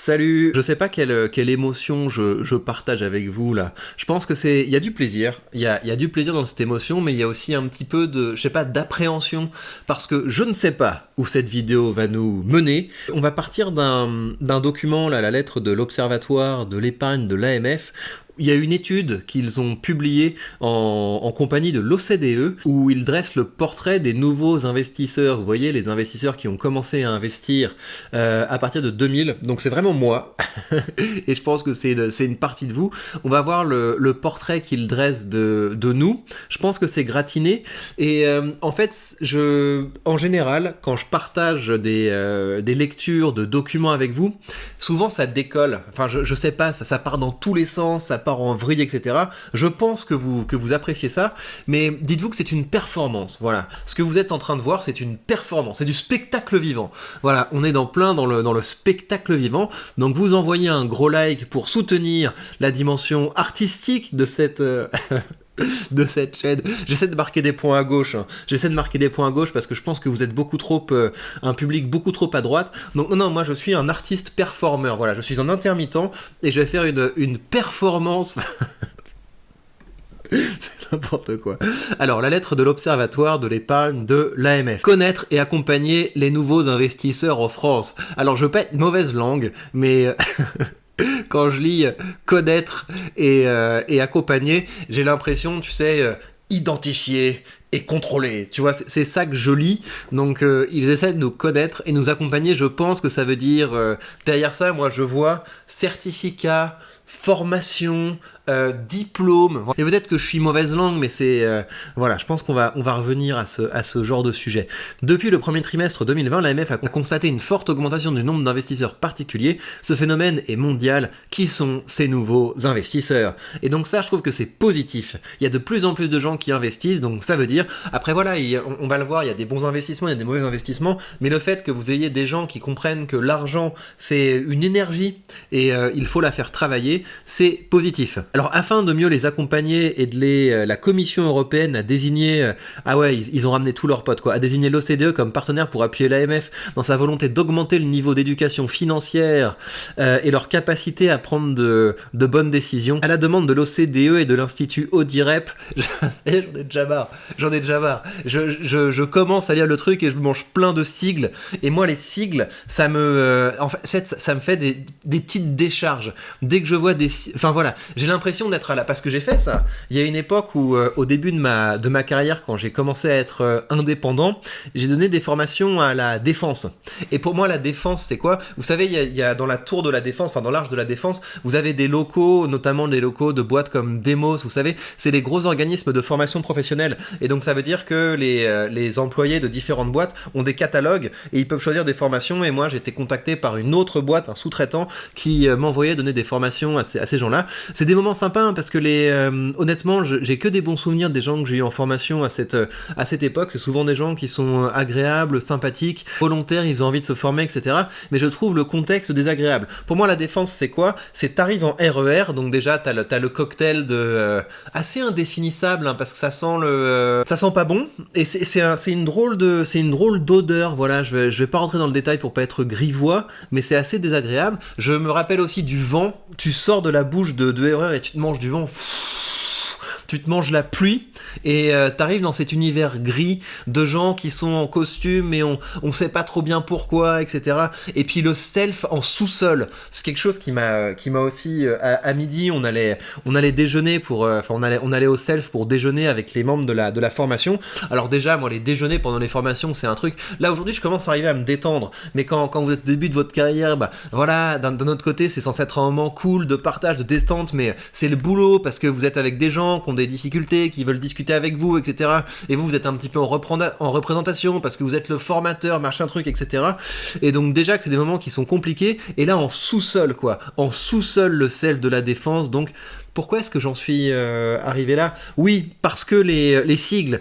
Salut, je sais pas quelle émotion je partage avec vous là. Je pense que il y a du plaisir, il y a du plaisir dans cette émotion, mais il y a aussi un petit peu de, je sais pas, d'appréhension, parce que je ne sais pas où cette vidéo va nous mener. On va partir d'un document, là, la lettre de l'Observatoire de l'épargne de l'AMF. Il y a une étude qu'ils ont publiée en compagnie de l'OCDE où ils dressent le portrait des nouveaux investisseurs. Vous voyez, les investisseurs qui ont commencé à investir à partir de 2000. Donc c'est vraiment moi. Et je pense que c'est une partie de vous. On va voir le portrait qu'ils dressent de nous. Je pense que c'est gratiné. Et en fait, en général, quand je partage des lectures de documents avec vous, souvent ça décolle. Enfin, je sais pas, ça part dans tous les sens, ça part en vrille, etc. Je pense que vous appréciez ça, mais dites-vous que c'est une performance. Voilà, ce que vous êtes en train de voir, c'est une performance, c'est du spectacle vivant. Voilà, on est dans le spectacle vivant. Donc vous envoyez un gros like pour soutenir la dimension artistique de cette de cette chaîne. J'essaie de marquer des points à gauche. J'essaie de marquer des points à gauche parce que je pense que vous êtes beaucoup trop un public beaucoup trop à droite. Donc non, moi je suis un artiste performeur. Voilà, je suis un intermittent et je vais faire une performance. N'importe quoi. Alors, la lettre de l'Observatoire de l'épargne de l'AMF. Connaître et accompagner les nouveaux investisseurs en France. Alors, je veux pas être mauvaise langue, mais quand je lis connaître et accompagner, j'ai l'impression, tu sais, identifier et contrôler. Tu vois, c'est ça que je lis. Donc, ils essaient de nous connaître et nous accompagner. Je pense que ça veut dire, derrière ça, moi, je vois certificat, formation, diplôme. Et peut-être que je suis mauvaise langue, mais c'est voilà, je pense qu'on va revenir à ce genre de sujet. Depuis le premier trimestre 2020, l'AMF a constaté une forte augmentation du nombre d'investisseurs particuliers. Ce phénomène est mondial. Qui sont ces nouveaux investisseurs? Et donc ça, je trouve que c'est positif. Il y a de plus en plus de gens qui investissent, donc ça veut dire, après voilà, on va le voir, il y a des bons investissements, il y a des mauvais investissements, mais le fait que vous ayez des gens qui comprennent que l'argent, c'est une énergie et il faut la faire travailler, c'est positif. Alors afin de mieux les accompagner et de la Commission européenne a désigné, ils ont ramené tous leurs potes quoi, a désigné l'OCDE comme partenaire pour appuyer l'AMF dans sa volonté d'augmenter le niveau d'éducation financière et leur capacité à prendre de bonnes décisions. À la demande de l'OCDE et de l'Institut Audirep, j'en ai déjà marre. Je commence à lire le truc et je mange plein de sigles. Et moi les sigles, ça me fait des petites décharges. Dès que je vois enfin voilà, j'ai l'impression d'être parce que j'ai fait ça. Il y a une époque où, au début de ma carrière, quand j'ai commencé à être indépendant, j'ai donné des formations à la défense. Et pour moi, la défense, c'est quoi? Vous savez, il y a dans la tour de la défense, enfin dans l'arche de la défense, vous avez des locaux, notamment des locaux de boîtes comme Demos. Vous savez, c'est des gros organismes de formation professionnelle. Et donc ça veut dire que les employés de différentes boîtes ont des catalogues et ils peuvent choisir des formations. Et moi, j'ai été contacté par une autre boîte, un sous-traitant, qui m'envoyait donner des formations à ces gens-là. C'est des moments sympas hein, parce que honnêtement, j'ai que des bons souvenirs des gens que j'ai eu en formation à cette époque. C'est souvent des gens qui sont agréables, sympathiques, volontaires, ils ont envie de se former, etc. Mais je trouve le contexte désagréable. Pour moi, la défense, c'est quoi? C'est t'arrives en RER, donc déjà t'as le cocktail de assez indéfinissable hein, parce que ça sent pas bon et c'est une drôle d'odeur. Voilà, je vais pas rentrer dans le détail pour pas être grivois, mais c'est assez désagréable. Je me rappelle aussi du vent. Tu sors de la bouche de RER et tu te manges du vent. Tu te manges la pluie et t'arrives dans cet univers gris de gens qui sont en costume et on sait pas trop bien pourquoi, etc. Et puis le self en sous-sol, c'est quelque chose qui m'a aussi à midi on allait déjeuner on allait au self pour déjeuner avec les membres de la formation. Alors déjà moi les déjeuners pendant les formations c'est un truc. Là aujourd'hui je commence à arriver à me détendre, mais quand vous êtes au début de votre carrière, bah voilà, d'un autre côté c'est censé être un moment cool de partage, de détente, mais c'est le boulot parce que vous êtes avec des gens qui ont des difficultés, qui veulent discuter avec vous, etc. Et vous êtes un petit peu en représentation parce que vous êtes le formateur, machin truc, etc. Et donc déjà que c'est des moments qui sont compliqués. Et là en sous-sol quoi, en sous-sol le self de la défense, donc Pourquoi est-ce que j'en suis arrivé là? Oui, parce que les sigles,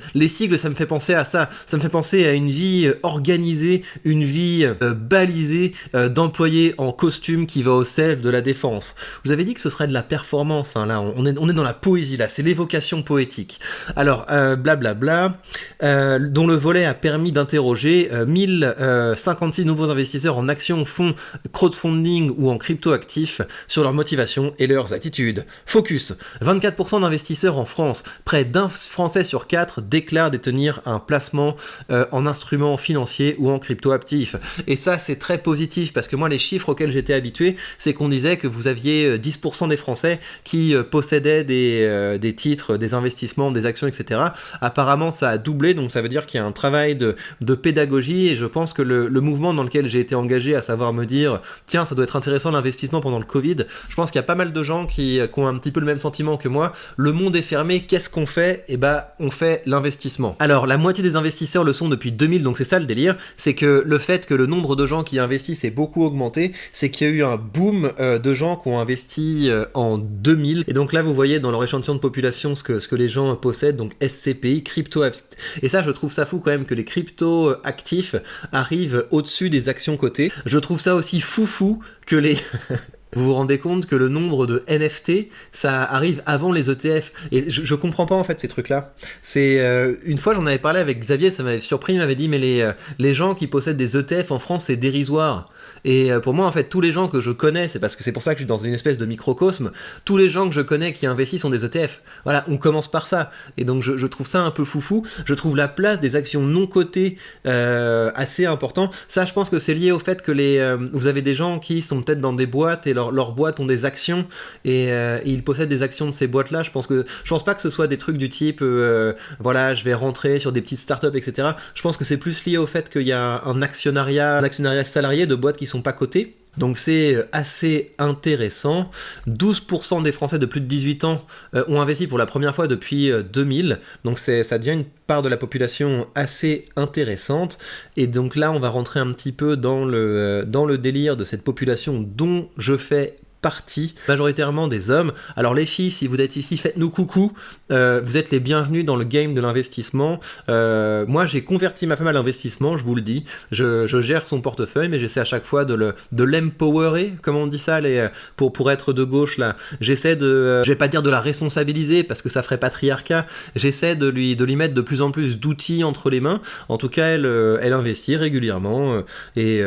ça me fait penser à ça. Ça me fait penser à une vie organisée, une vie balisée d'employés en costume qui va au self de la défense. Vous avez dit que ce serait de la performance, hein, là, on est dans la poésie, là, c'est l'évocation poétique. Alors, blablabla, dont le volet a permis d'interroger 1056 nouveaux investisseurs en actions, fonds, crowdfunding ou en crypto-actifs sur leur motivation et leurs attitudes. Focus, 24% d'investisseurs en France, près d'un Français sur 4 déclarent détenir un placement en instruments financiers ou en crypto-actifs. Et ça, c'est très positif, parce que moi, les chiffres auxquels j'étais habitué, c'est qu'on disait que vous aviez 10% des Français qui possédaient des titres, des investissements, des actions, etc. Apparemment, ça a doublé, donc ça veut dire qu'il y a un travail de pédagogie, et je pense que le mouvement dans lequel j'ai été engagé, à savoir me dire, tiens, ça doit être intéressant l'investissement pendant le Covid, je pense qu'il y a pas mal de gens qui ont un petit peu le même sentiment que moi. Le monde est fermé, qu'est-ce qu'on fait? Eh ben, on fait l'investissement. Alors, la moitié des investisseurs le sont depuis 2000, donc c'est ça le délire, c'est que le fait que le nombre de gens qui investissent ait beaucoup augmenté, c'est qu'il y a eu un boom de gens qui ont investi en 2000, et donc là vous voyez dans leur échantillon de population ce que les gens possèdent, donc SCPI, crypto, et ça je trouve ça fou quand même que les crypto actifs arrivent au-dessus des actions cotées. Je trouve ça aussi fou que les vous vous rendez compte que le nombre de NFT, ça arrive avant les ETF. Et je comprends pas en fait ces trucs-là. C'est une fois j'en avais parlé avec Xavier, ça m'avait surpris, il m'avait dit mais les gens qui possèdent des ETF en France c'est dérisoire. Et pour moi en fait tous les gens que je connais, c'est parce que c'est pour ça que je suis dans une espèce de microcosme, tous les gens que je connais qui investissent sont des ETF. Voilà, on commence par ça. Et donc je trouve ça un peu foufou. Je trouve la place des actions non cotées assez important. Ça je pense que c'est lié au fait que vous avez des gens qui sont peut-être dans des boîtes et leurs boîtes ont des actions et ils possèdent des actions de ces boîtes-là. Je pense pas que ce soit des trucs du type voilà, je vais rentrer sur des petites startups, etc. Je pense que c'est plus lié au fait qu'il y a un actionnariat salarié de boîtes qui sont pas cotées. Donc c'est assez intéressant. 12% des Français de plus de 18 ans ont investi pour la première fois depuis 2000. Donc ça devient une part de la population assez intéressante. Et donc là, on va rentrer un petit peu dans le délire de cette population dont je fais partie, majoritairement des hommes. Alors les filles, si vous êtes ici, faites-nous coucou, vous êtes les bienvenus dans le game de l'investissement. Moi j'ai converti ma femme à l'investissement, je vous le dis, je gère son portefeuille, mais j'essaie à chaque fois de l'empowerer, comme on dit ça, pour être de gauche là, j'essaie je vais pas dire de la responsabiliser, parce que ça ferait patriarcat, j'essaie de lui mettre de plus en plus d'outils entre les mains. En tout cas, elle investit régulièrement, et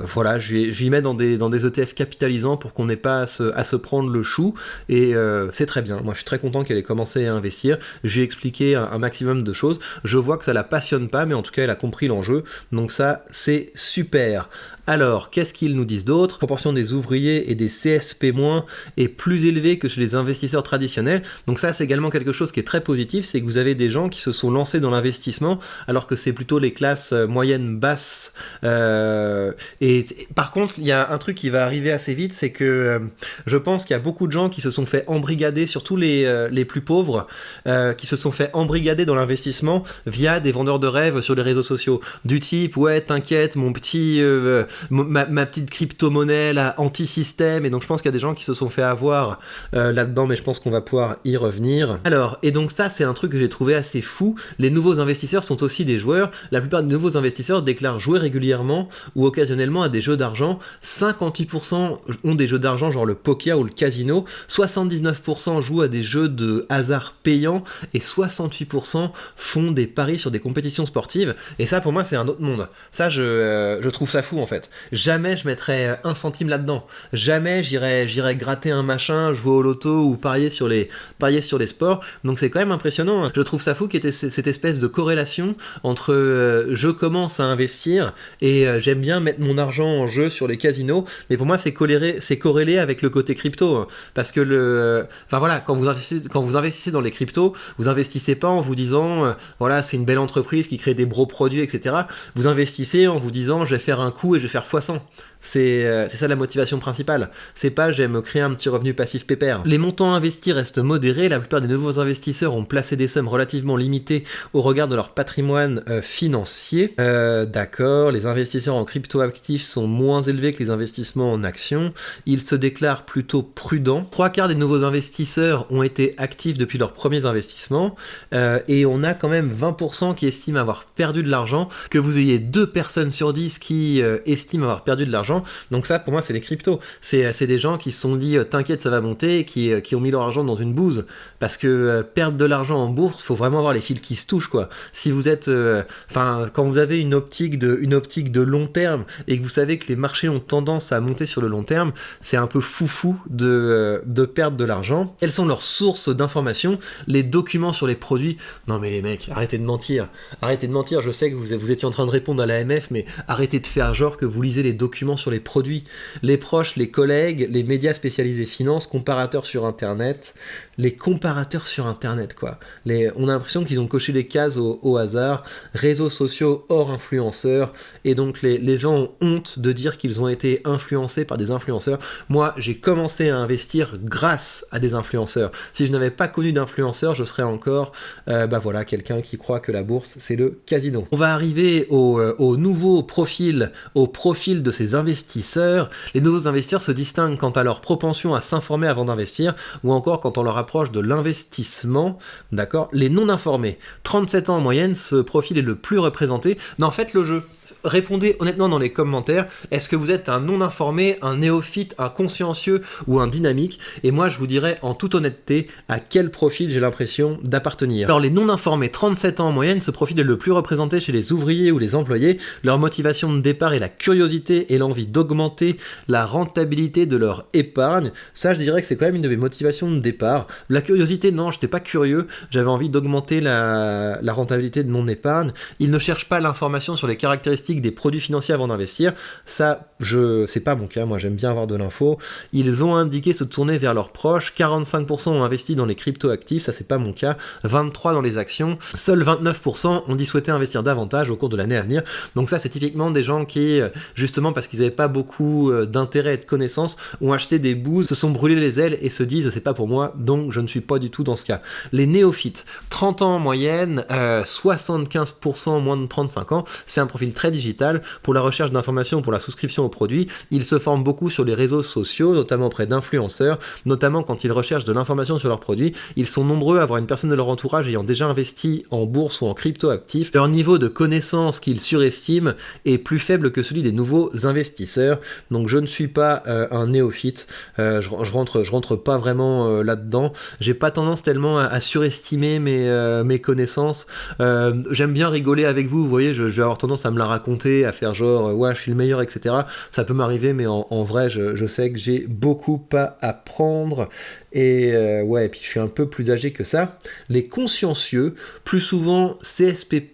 voilà, je lui mets dans des ETF capitalisants pour qu'on n'ait pas à se prendre le chou, et c'est très bien. Moi je suis très content qu'elle ait commencé à investir. J'ai expliqué un maximum de choses, je vois que ça la passionne pas, mais en tout cas elle a compris l'enjeu, donc ça c'est super. Alors, qu'est-ce qu'ils nous disent d'autre? La proportion des ouvriers et des CSP- est plus élevée que chez les investisseurs traditionnels. Donc ça, c'est également quelque chose qui est très positif, c'est que vous avez des gens qui se sont lancés dans l'investissement, alors que c'est plutôt les classes moyennes basses. Et par contre, il y a un truc qui va arriver assez vite, c'est que je pense qu'il y a beaucoup de gens qui se sont fait embrigader, surtout les plus pauvres, qui se sont fait embrigader dans l'investissement via des vendeurs de rêves sur les réseaux sociaux. Du type, ouais, t'inquiète, mon petit... ma petite crypto-monnaie là, anti-système, et donc je pense qu'il y a des gens qui se sont fait avoir là-dedans, mais je pense qu'on va pouvoir y revenir. Alors, et donc ça c'est un truc que j'ai trouvé assez fou, les nouveaux investisseurs sont aussi des joueurs, la plupart des nouveaux investisseurs déclarent jouer régulièrement ou occasionnellement à des jeux d'argent, 58% ont des jeux d'argent genre le poker ou le casino, 79% jouent à des jeux de hasard payants, et 68% font des paris sur des compétitions sportives, et ça pour moi c'est un autre monde. Ça je trouve ça fou en fait. Jamais je mettrais un centime là-dedans. Jamais j'irais gratter un machin, jouer au loto ou parier sur les sports. Donc c'est quand même impressionnant. Je trouve ça fou qu'il y ait cette espèce de corrélation entre je commence à investir et j'aime bien mettre mon argent en jeu sur les casinos. Mais pour moi c'est corrélé avec le côté crypto. Parce que enfin voilà, quand vous investissez dans les cryptos, vous investissez pas en vous disant voilà, c'est une belle entreprise qui crée des gros produits, etc. Vous investissez en vous disant je vais faire un coup et je vais faire x100. C'est ça la motivation principale. C'est pas j'aime créer un petit revenu passif pépère. Les montants investis restent modérés. La plupart des nouveaux investisseurs ont placé des sommes relativement limitées au regard de leur patrimoine financier. D'accord, les investisseurs en crypto-actifs sont moins élevés que les investissements en actions. Ils se déclarent plutôt prudents. 3/4 des nouveaux investisseurs ont été actifs depuis leurs premiers investissements. Et on a quand même 20% qui estiment avoir perdu de l'argent. Que vous ayez 2 personnes sur 10 qui estiment avoir perdu de l'argent. Donc ça, pour moi, c'est les cryptos. C'est des gens qui se sont dit t'inquiète, ça va monter, et qui ont mis leur argent dans une bouse. Parce que perdre de l'argent en bourse, faut vraiment avoir les fils qui se touchent, quoi. Si vous êtes, quand vous avez une optique de long terme et que vous savez que les marchés ont tendance à monter sur le long terme, c'est un peu foufou de perdre de l'argent. Quelles sont leurs sources d'informations? Les documents sur les produits. Non mais les mecs, arrêtez de mentir. Arrêtez de mentir. Je sais que vous étiez en train de répondre à l'AMF, mais arrêtez de faire genre que vous lisez les documents sur les produits. Les proches, les collègues, les médias spécialisés finance, comparateurs sur internet, les comparateurs sur internet, quoi. On a l'impression qu'ils ont coché des cases au hasard. Réseaux sociaux hors influenceurs, et donc les gens ont honte de dire qu'ils ont été influencés par des influenceurs. Moi, j'ai commencé à investir grâce à des influenceurs. Si je n'avais pas connu d'influenceurs, je serais encore quelqu'un qui croit que la bourse, c'est le casino. On va arriver au nouveau profil, au profil de ces investisseurs. Les nouveaux investisseurs se distinguent quant à leur propension à s'informer avant d'investir, ou encore quand on leur approche de l'investissement. D'accord. Les non-informés, 37 ans en moyenne, ce profil est le plus représenté. Non, faites le jeu. Répondez honnêtement dans les commentaires, est-ce que vous êtes un non-informé, un néophyte, un consciencieux ou un dynamique? Et moi je vous dirai en toute honnêteté à quel profil j'ai l'impression d'appartenir. Alors les non-informés, 37 ans en moyenne, ce profil est le plus représenté chez les ouvriers ou les employés. Leur motivation de départ est la curiosité et l'envie d'augmenter la rentabilité de leur épargne. Ça je dirais que c'est quand même une de mes motivations de départ. La curiosité, non, j'étais pas curieux, j'avais envie d'augmenter la rentabilité de mon épargne. Ils ne cherchent pas l'information sur les caractéristiques des produits financiers avant d'investir. Ça, c'est pas mon cas, moi j'aime bien avoir de l'info. Ils ont indiqué se tourner vers leurs proches, 45% ont investi dans les crypto-actifs, ça c'est pas mon cas, 23% dans les actions, seuls 29% ont dit souhaiter investir davantage au cours de l'année à venir. Donc ça c'est typiquement des gens qui, justement parce qu'ils n'avaient pas beaucoup d'intérêt et de connaissances, ont acheté des bouses, se sont brûlés les ailes et se disent c'est pas pour moi, donc je ne suis pas du tout dans ce cas. Les néophytes, 30 ans en moyenne, 75% moins de 35 ans, c'est un profil très digital. Pour la recherche d'informations, pour la souscription aux produits, ils se forment beaucoup sur les réseaux sociaux, notamment auprès d'influenceurs, notamment quand ils recherchent de l'information sur leurs produits. Ils sont nombreux à avoir une personne de leur entourage ayant déjà investi en bourse ou en crypto-actifs. Leur niveau de connaissance qu'ils surestiment est plus faible que celui des nouveaux investisseurs. Donc je ne suis pas un néophyte, je rentre pas vraiment là-dedans. J'ai pas tendance tellement à surestimer mes connaissances. J'aime bien rigoler avec vous, vous voyez, je vais avoir tendance à me la raconter, à faire genre ouais je suis le meilleur, etc. Ça peut m'arriver, mais en vrai je sais que j'ai beaucoup à apprendre, et et puis je suis un peu plus âgé que ça. Les consciencieux, plus souvent CSP+,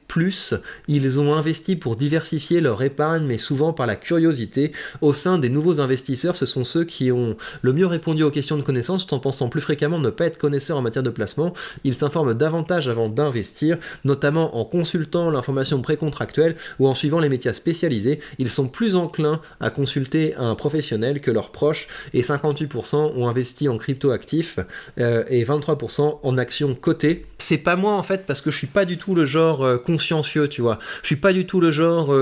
ils ont investi pour diversifier leur épargne, mais souvent par la curiosité. Au sein des nouveaux investisseurs, ce sont ceux qui ont le mieux répondu aux questions de connaissance, tout en pensant plus fréquemment ne pas être connaisseurs en matière de placement. Ils s'informent davantage avant d'investir, notamment en consultant l'information précontractuelle ou en suivant les médias spécialisés. Ils sont plus enclins à consulter un professionnel que leurs proches, et 58% ont investi en crypto-actifs et 23% en actions cotées. C'est pas moi en fait, parce que je suis pas du tout le genre consciencieux, tu vois. Je suis pas du tout le genre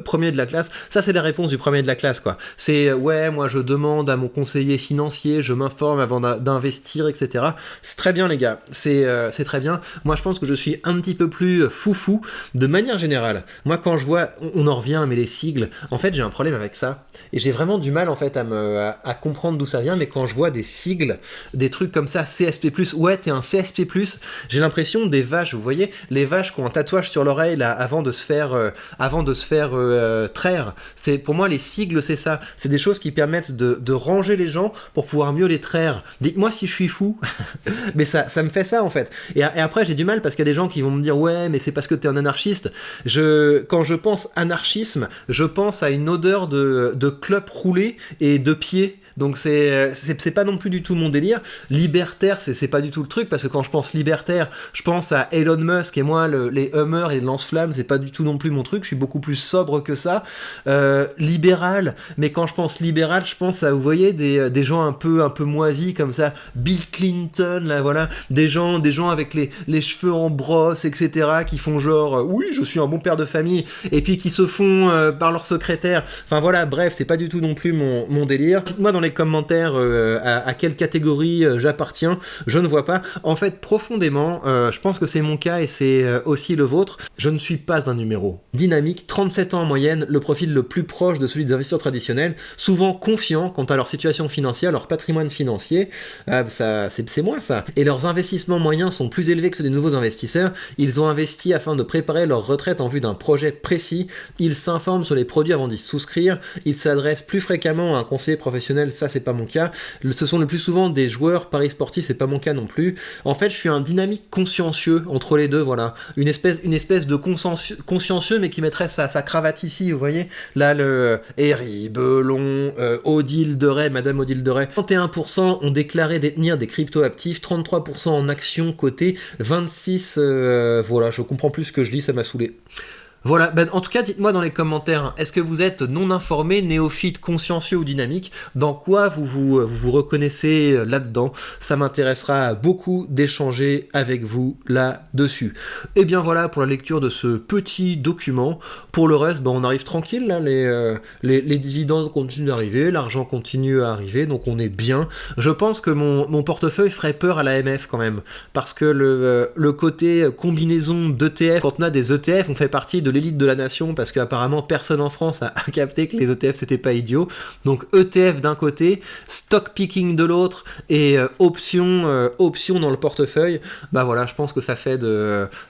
premier de la classe. Ça c'est la réponse du premier de la classe, quoi. C'est ouais, moi je demande à mon conseiller financier, je m'informe avant d'investir, etc. C'est très bien les gars, c'est très bien. Moi je pense que je suis un petit peu plus foufou de manière générale. Moi quand je vois, on en revient, mais les sigles, en fait j'ai un problème avec ça, et j'ai vraiment du mal en fait à comprendre d'où ça vient, mais quand je vois des sigles, des trucs comme ça, CSP+, ouais t'es un CSP+, j'ai l'impression des vaches, vous voyez, les vaches qui ont un tatouage sur l'oreille là, avant de se faire traire. C'est, pour moi les sigles c'est ça, c'est des choses qui permettent de ranger les gens pour pouvoir mieux les traire. Dites-moi si je suis fou, mais ça me fait ça en fait. Et après j'ai du mal parce qu'il y a des gens qui vont me dire ouais mais c'est parce que t'es un anarchiste. Quand je pense anarchisme, je pense à une odeur de clope roulée et de pied. Donc c'est pas non plus du tout mon délire. Libertaire, c'est pas du tout le truc, parce que quand je pense libertaire, je pense à Elon Musk, et moi, les Hummers et les lance-flammes, c'est pas du tout non plus mon truc, je suis beaucoup plus sobre que ça. Libéral, mais quand je pense libéral, je pense à, vous voyez, des gens un peu moisis comme ça, Bill Clinton, là, voilà, des gens avec les cheveux en brosse, etc., qui font genre, oui, je suis un bon père de famille, et puis qui se font par leur secrétaire. Enfin voilà, bref, c'est pas du tout non plus mon délire. Dites-moi dans les commentaires à quelle catégorie j'appartiens, je ne vois pas. En fait, profondément, je pense que c'est mon cas et c'est aussi le vôtre. Je ne suis pas un numéro. Dynamique, 37 ans en moyenne, le profil le plus proche de celui des investisseurs traditionnels, souvent confiants quant à leur situation financière, leur patrimoine financier. C'est moi ça. Et leurs investissements moyens sont plus élevés que ceux des nouveaux investisseurs. Ils ont investi afin de préparer leur retraite en vue d'un projet précis. Ils s'informent sur les produits avant d'y souscrire. Ils s'adressent plus fréquemment à un conseiller professionnel, ça c'est pas mon cas. Ce sont le plus souvent des joueurs paris sportifs, c'est pas mon cas non plus. En fait, je suis un dynamique consciencieux entre les deux, voilà. Une espèce de consciencieux, mais qui mettrait sa cravate ici, vous voyez. Là, le Herry, Belon, Odile de Ray, Madame Odile de Ray. 31% ont déclaré détenir des crypto-actifs, 33% en actions cotées, 26%, voilà, je comprends plus ce que je lis, ça m'a saoulé. Voilà, ben, en tout cas, dites-moi dans les commentaires, est-ce que vous êtes non informé, néophyte, consciencieux ou dynamique? Dans quoi vous reconnaissez là-dedans? Ça m'intéressera beaucoup d'échanger avec vous là-dessus. Et bien voilà pour la lecture de ce petit document. Pour le reste, ben, on arrive tranquille, là, les dividendes continuent d'arriver, l'argent continue à arriver, donc on est bien. Je pense que mon portefeuille ferait peur à l'AMF quand même, parce que le côté combinaison d'ETF, quand on a des ETF, on fait partie de l'élite de la nation, parce qu'apparemment personne en France a capté que les ETF c'était pas idiot. Donc ETF d'un côté, stock picking de l'autre, et option dans le portefeuille. Bah voilà, je pense que ça fait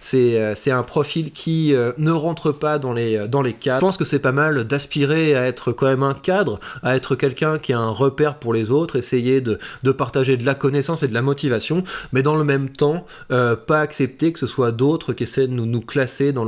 c'est un profil qui ne rentre pas dans les cadres. Je pense que c'est pas mal d'aspirer à être quand même un cadre, à être quelqu'un qui a un repère pour les autres, essayer de partager de la connaissance et de la motivation, mais dans le même temps pas accepter que ce soit d'autres qui essaient de nous classer dans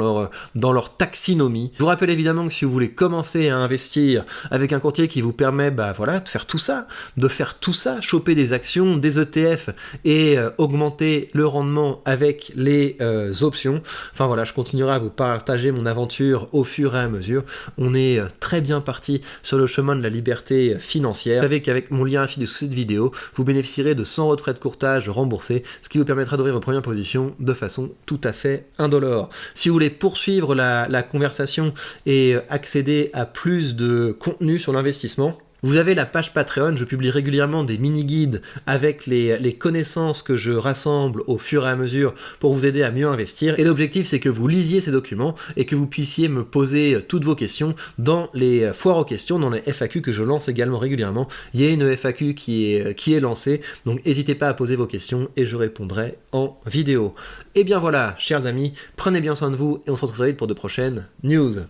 leur taxinomie. Je vous rappelle évidemment que si vous voulez commencer à investir avec un courtier qui vous permet de faire tout ça, choper des actions, des ETF et augmenter le rendement avec les options. Enfin voilà, je continuerai à vous partager mon aventure au fur et à mesure. On est très bien parti sur le chemin de la liberté financière. Vous savez qu'avec mon lien affilié sous cette vidéo, vous bénéficierez de 100 € de frais de courtage remboursés, ce qui vous permettra d'ouvrir vos premières positions de façon tout à fait indolore. Si vous voulez poursuivre la conversation et accéder à plus de contenu sur l'investissement, vous avez la page Patreon, je publie régulièrement des mini-guides avec les connaissances que je rassemble au fur et à mesure pour vous aider à mieux investir. Et l'objectif, c'est que vous lisiez ces documents et que vous puissiez me poser toutes vos questions dans les foires aux questions, dans les FAQ que je lance également régulièrement. Il y a une FAQ qui est lancée, donc n'hésitez pas à poser vos questions et je répondrai en vidéo. Et bien voilà, chers amis, prenez bien soin de vous et on se retrouve très vite pour de prochaines news.